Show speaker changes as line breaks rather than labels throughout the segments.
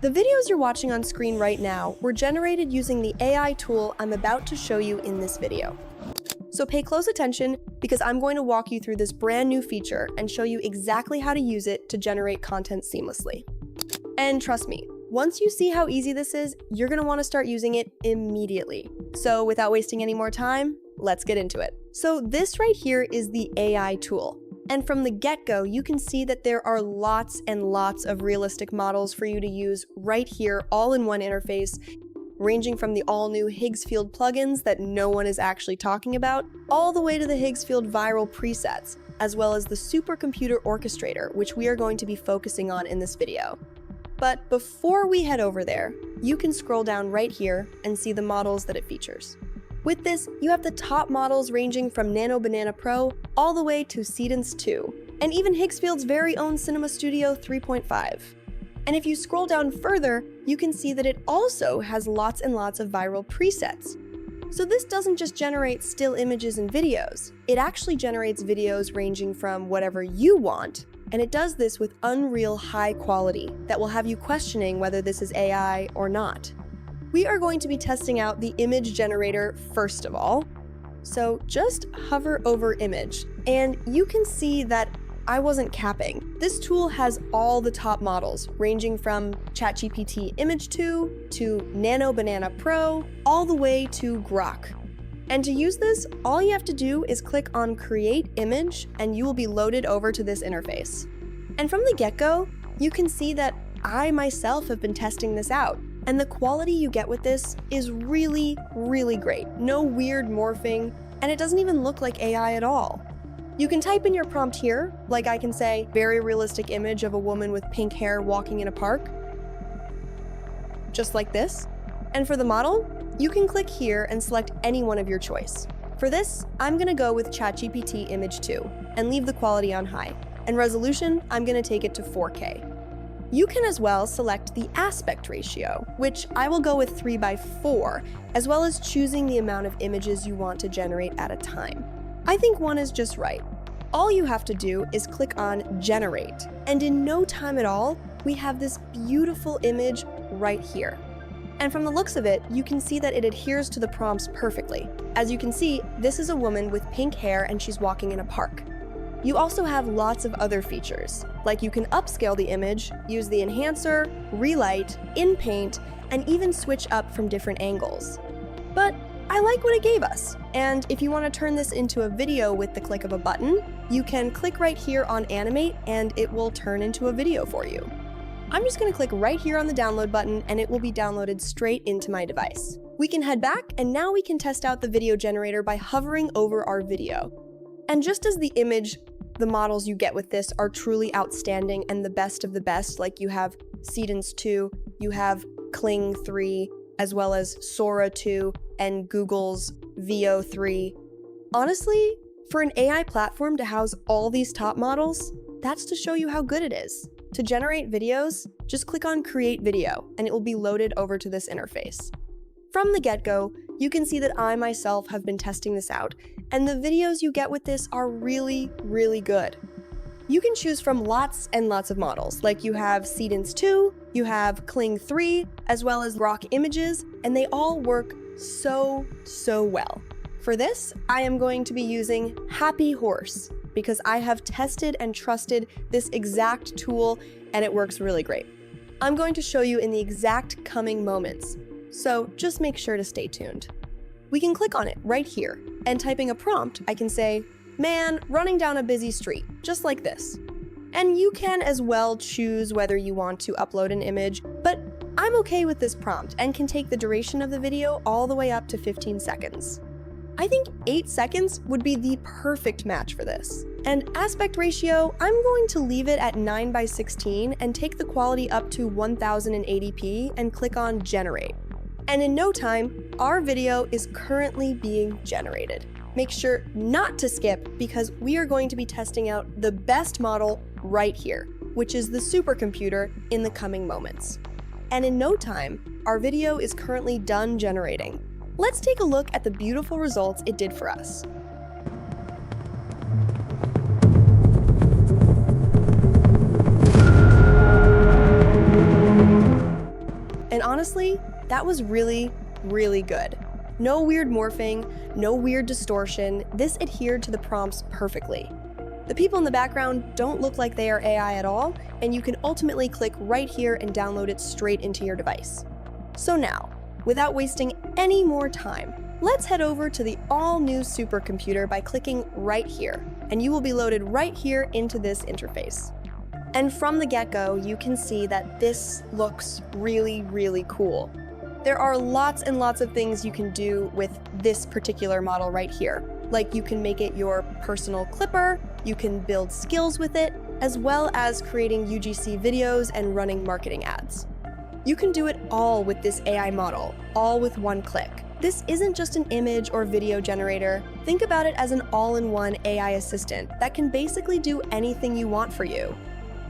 The videos you're watching on screen right now were generated using the AI tool I'm about to show you in this video. So pay close attention because I'm going to walk you through this brand new feature and show you exactly how to use it to generate content seamlessly. And trust me, once you see how easy this is, you're going to want to start using it immediately. So without wasting any more time, let's get into it. So this right here is the AI tool. And from the get-go, you can see that there are lots and lots of realistic models for you to use right here, all in one interface, ranging from the all-new Higgsfield plugins that no one is actually talking about, all the way to the Higgsfield viral presets, as well as the Supercomputer orchestrator, which we are going to be focusing on in this video. But before we head over there, you can scroll down right here and see the models that it features. With this, you have the top models ranging from Nano Banana Pro all the way to Cadence 2, and even Higgsfield's very own Cinema Studio 3.5. And if you scroll down further, you can see that it also has lots and lots of viral presets. So this doesn't just generate still images and videos, it actually generates videos ranging from whatever you want, and it does this with unreal high quality that will have you questioning whether this is AI or not. We are going to be testing out the image generator first of all. So just hover over image, and you can see that I wasn't capping. This tool has all the top models, ranging from ChatGPT Image 2 to Nano Banana Pro, all the way to Grok. And to use this, all you have to do is click on Create Image, and you will be loaded over to this interface. And from the get-go, you can see that I myself have been testing this out. And the quality you get with this is really, really great. No weird morphing, and it doesn't even look like AI at all. You can type in your prompt here, like I can say, very realistic image of a woman with pink hair walking in a park. Just like this. And for the model, you can click here and select any one of your choice. For this, I'm gonna go with ChatGPT Image 2 and leave the quality on high. And resolution, I'm gonna take it to 4K. You can as well select the aspect ratio, which I will go with 3:4, as well as choosing the amount of images you want to generate at a time. I think one is just right. All you have to do is click on Generate, and in no time at all, we have this beautiful image right here. And from the looks of it, you can see that it adheres to the prompts perfectly. As you can see, this is a woman with pink hair and she's walking in a park. You also have lots of other features, like you can upscale the image, use the enhancer, relight, in-paint, and even switch up from different angles. But I like what it gave us, and if you want to turn this into a video with the click of a button, you can click right here on Animate and it will turn into a video for you. I'm just going to click right here on the download button and it will be downloaded straight into my device. We can head back and now we can test out the video generator by hovering over our video. And just as the image, the models you get with this are truly outstanding and the best of the best, like you have Cadence 2, you have Kling 3, as well as Sora 2, and Google's Veo 3. Honestly, for an AI platform to house all these top models, that's to show you how good it is. To generate videos, just click on Create Video, and it will be loaded over to this interface. From the get-go, you can see that I myself have been testing this out, and the videos you get with this are really, really good. You can choose from lots and lots of models, like you have Cadence 2, you have Kling 3, as well as Grok images, and they all work so well. For this, I am going to be using Happy Horse, because I have tested and trusted this exact tool, and it works really great. I'm going to show you in the exact coming moments, so just make sure to stay tuned. We can click on it right here, and typing a prompt, I can say, "Man running down a busy street," just like this. And you can as well choose whether you want to upload an image, but I'm okay with this prompt and can take the duration of the video all the way up to 15 seconds. I think 8 seconds would be the perfect match for this. And aspect ratio, I'm going to leave it at 9:16 and take the quality up to 1080p and click on Generate. And in no time, our video is currently being generated. Make sure not to skip because we are going to be testing out the best model right here, which is the supercomputer, in the coming moments. And in no time, our video is currently done generating. Let's take a look at the beautiful results it did for us. honestly, that was really, really good. No weird morphing, no weird distortion. This adhered to the prompts perfectly. The people in the background don't look like they are AI at all, and you can ultimately click right here and download it straight into your device. So now, without wasting any more time, let's head over to the all-new supercomputer by clicking right here, and you will be loaded right here into this interface. And from the get-go, you can see that this looks really, really cool. There are lots and lots of things you can do with this particular model right here. Like you can make it your personal clipper, you can build skills with it, as well as creating UGC videos and running marketing ads. You can do it all with this AI model, all with one click. This isn't just an image or video generator. Think about it as an all-in-one AI assistant that can basically do anything you want for you.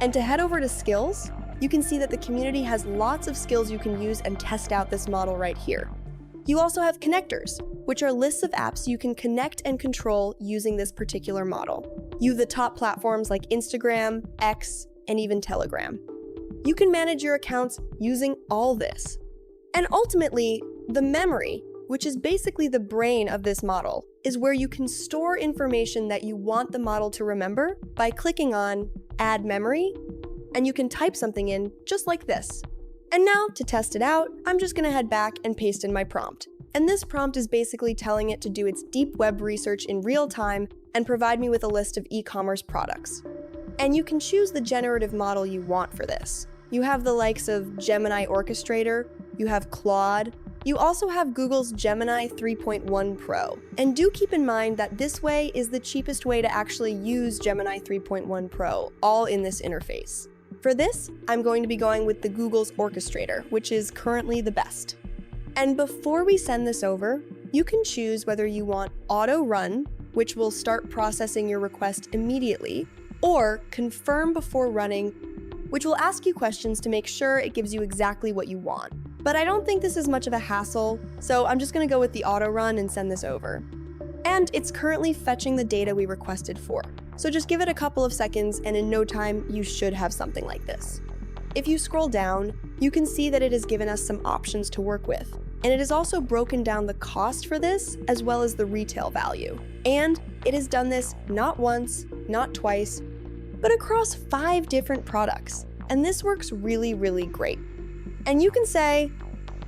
And to head over to skills, you can see that the community has lots of skills you can use and test out this model right here. You also have connectors, which are lists of apps you can connect and control using this particular model. You have the top platforms like Instagram, X, and even Telegram. You can manage your accounts using all this. And ultimately, the memory, which is basically the brain of this model, is where you can store information that you want the model to remember by clicking on Add Memory, and you can type something in just like this. And now, to test it out, I'm just gonna head back and paste in my prompt. And this prompt is basically telling it to do its deep web research in real time and provide me with a list of e-commerce products. And you can choose the generative model you want for this. You have the likes of Gemini Orchestrator, you have Claude, you also have Google's Gemini 3.1 Pro. And do keep in mind that this way is the cheapest way to actually use Gemini 3.1 Pro, all in this interface. For this, I'm going to be going with the Google's Orchestrator, which is currently the best. And before we send this over, you can choose whether you want Auto Run, which will start processing your request immediately, or Confirm Before Running, which will ask you questions to make sure it gives you exactly what you want. But I don't think this is much of a hassle, so I'm just gonna go with the Auto Run and send this over. And it's currently fetching the data we requested for. So just give it a couple of seconds and in no time, you should have something like this. If you scroll down, you can see that it has given us some options to work with. And it has also broken down the cost for this as well as the retail value. And it has done this not once, not twice, but across 5 different products. And this works really, really great. And you can say,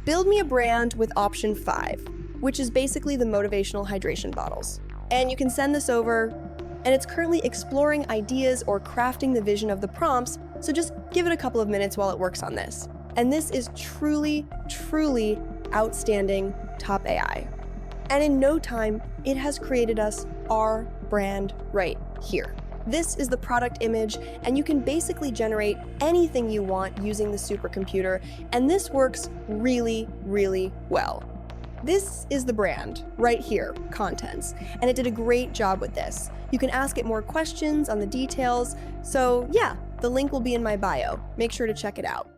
build me a brand with option 5, which is basically the motivational hydration bottles. And you can send this over, and it's currently exploring ideas or crafting the vision of the prompts, so just give it a couple of minutes while it works on this. And this is truly, truly outstanding top AI. And in no time, it has created us our brand right here. This is the product image, and you can basically generate anything you want using the supercomputer, and this works really, really well. This is the brand right here, Contents, and it did a great job with this. You can ask it more questions on the details, so yeah, the link will be in my bio. Make sure to check it out.